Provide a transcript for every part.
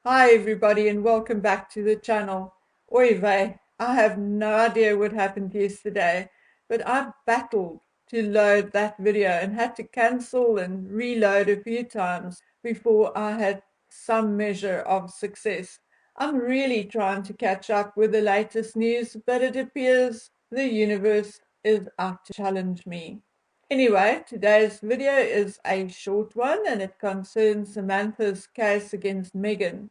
Hi everybody and welcome back to the channel. Oy vey, I have no idea what happened yesterday, but I battled to load that video and had to cancel and reload a few times before I had some measure of success. I'm really trying to catch up with the latest news, but it appears the universe is out to challenge me. Anyway, today's video is a short one and it concerns Samantha's case against Meghan.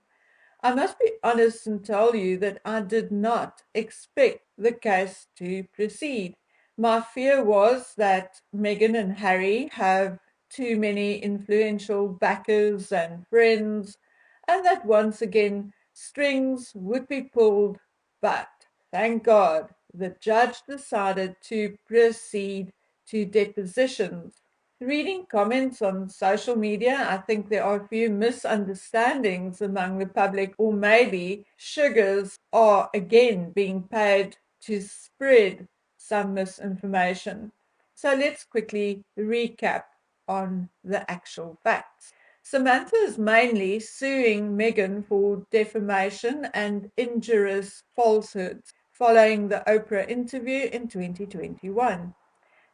I must be honest and tell you that I did not expect the case to proceed. My fear was that Meghan and Harry have too many influential backers and friends, and that once again strings would be pulled. But thank God the judge decided to proceed to depositions. Reading comments on social media, I think there are a few misunderstandings among the public, or maybe sugars are again being paid to spread some misinformation. So let's quickly recap on the actual facts. Samantha is mainly suing Meghan for defamation and injurious falsehoods following the Oprah interview in 2021.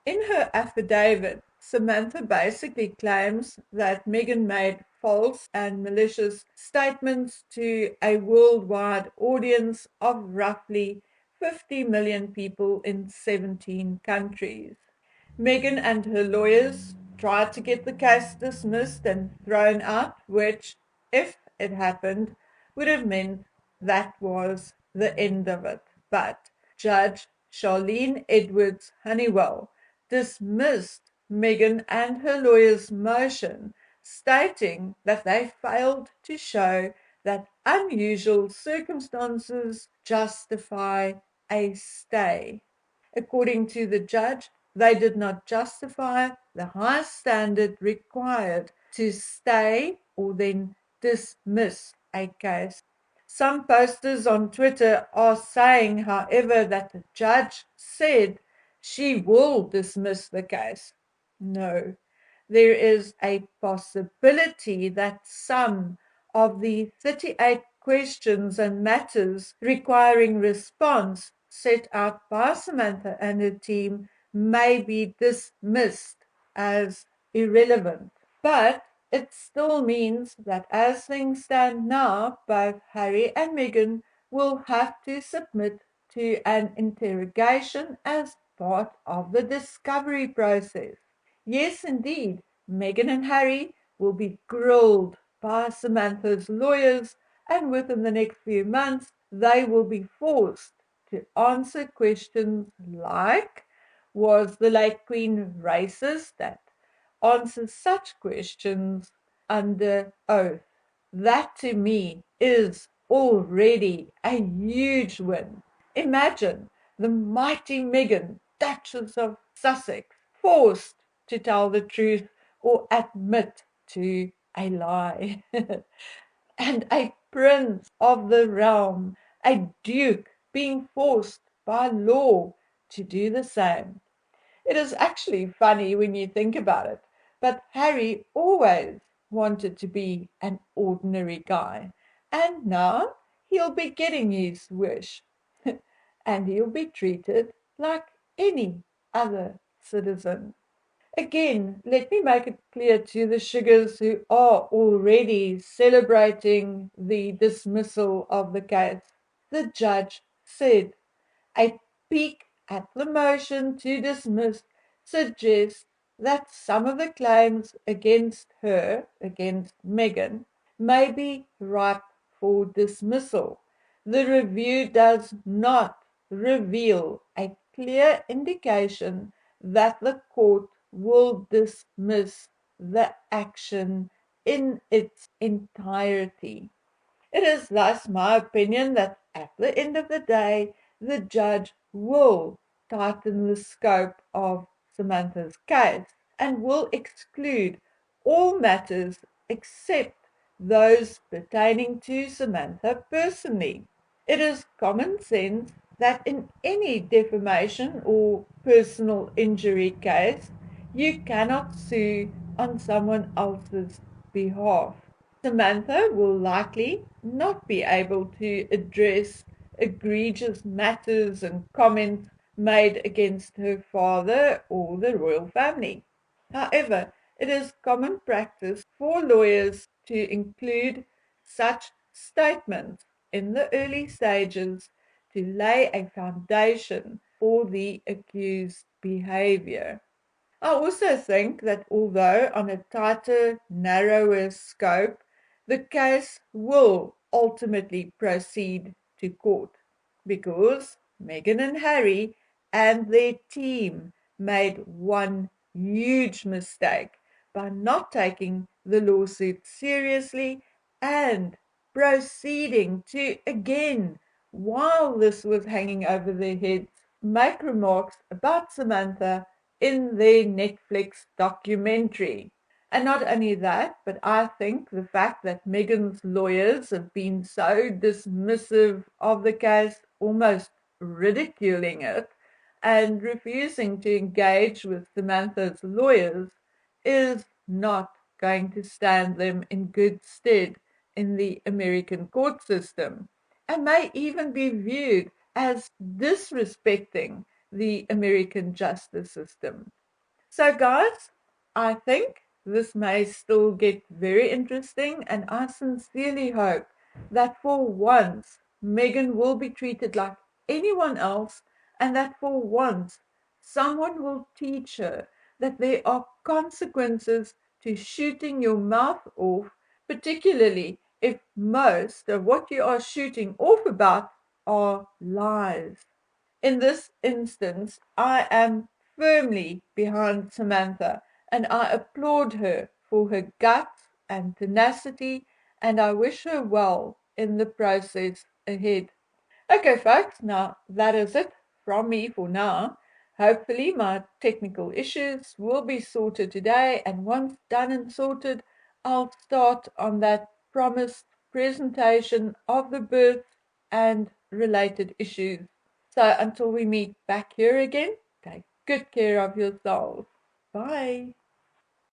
In her affidavit, Samantha basically claims that Meghan made false and malicious statements to a worldwide audience of roughly 50 million people in 17 countries. Meghan and her lawyers tried to get the case dismissed and thrown out, which, if it happened, would have meant that was the end of it. But Judge Charlene Edwards Honeywell dismissed Meghan and her lawyers' motion, stating that they failed to show that unusual circumstances justify a stay. According to the judge, they did not justify the high standard required to stay or then dismiss a case. Some posters on Twitter are saying, however, that the judge said she will dismiss the case. No, there is a possibility that some of the 38 questions and matters requiring response set out by Samantha and her team may be dismissed as irrelevant. But it still means that as things stand now, both Harry and Meghan will have to submit to an interrogation as part of the discovery process. Yes, indeed, Meghan and Harry will be grilled by Samantha's lawyers, and within the next few months, they will be forced to answer questions like, was the late Queen racist? That answers such questions under oath. That to me is already a huge win. Imagine the mighty Meghan, Duchess of Sussex, forced to tell the truth or admit to a lie. And a prince of the realm, a duke, being forced by law to do the same. It is actually funny when you think about it, but Harry always wanted to be an ordinary guy, and now he'll be getting his wish, and he'll be treated like any other citizen. Again, let me make it clear to the sugars who are already celebrating the dismissal of the case. The judge said a peek at the motion to dismiss suggests that some of the claims against her, against Meghan, may be ripe for dismissal. The review does not reveal a clear indication that the court will dismiss the action in its entirety. It is thus my opinion that at the end of the day, the judge will tighten the scope of Samantha's case and will exclude all matters except those pertaining to Samantha personally. It is common sense that in any defamation or personal injury case, you cannot sue on someone else's behalf. Samantha will likely not be able to address egregious matters and comments made against her father or the royal family. However, it is common practice for lawyers to include such statements in the early stages to lay a foundation for the accused's behavior. I also think that although on a tighter, narrower scope, the case will ultimately proceed to court because Meghan and Harry and their team made one huge mistake by not taking the lawsuit seriously and proceeding to again, while this was hanging over their heads, make remarks about Samantha in their Netflix documentary. And not only that, but I think the fact that Meghan's lawyers have been so dismissive of the case, almost ridiculing it, and refusing to engage with Samantha's lawyers is not going to stand them in good stead in the American court system and may even be viewed as disrespecting the American justice system. So, guys, I think this may still get very interesting, and I sincerely hope that for once Meghan will be treated like anyone else, and that for once someone will teach her that there are consequences to shooting your mouth off, particularly if most of what you are shooting off about are lies. In this instance, I am firmly behind Samantha and I applaud her for her guts and tenacity, and I wish her well in the process ahead. Okay, folks, now that is it from me for now. Hopefully, my technical issues will be sorted today, and once done and sorted, I'll start on that promised presentation of the birth and related issues. So, until we meet back here again, take good care of yourselves. Bye.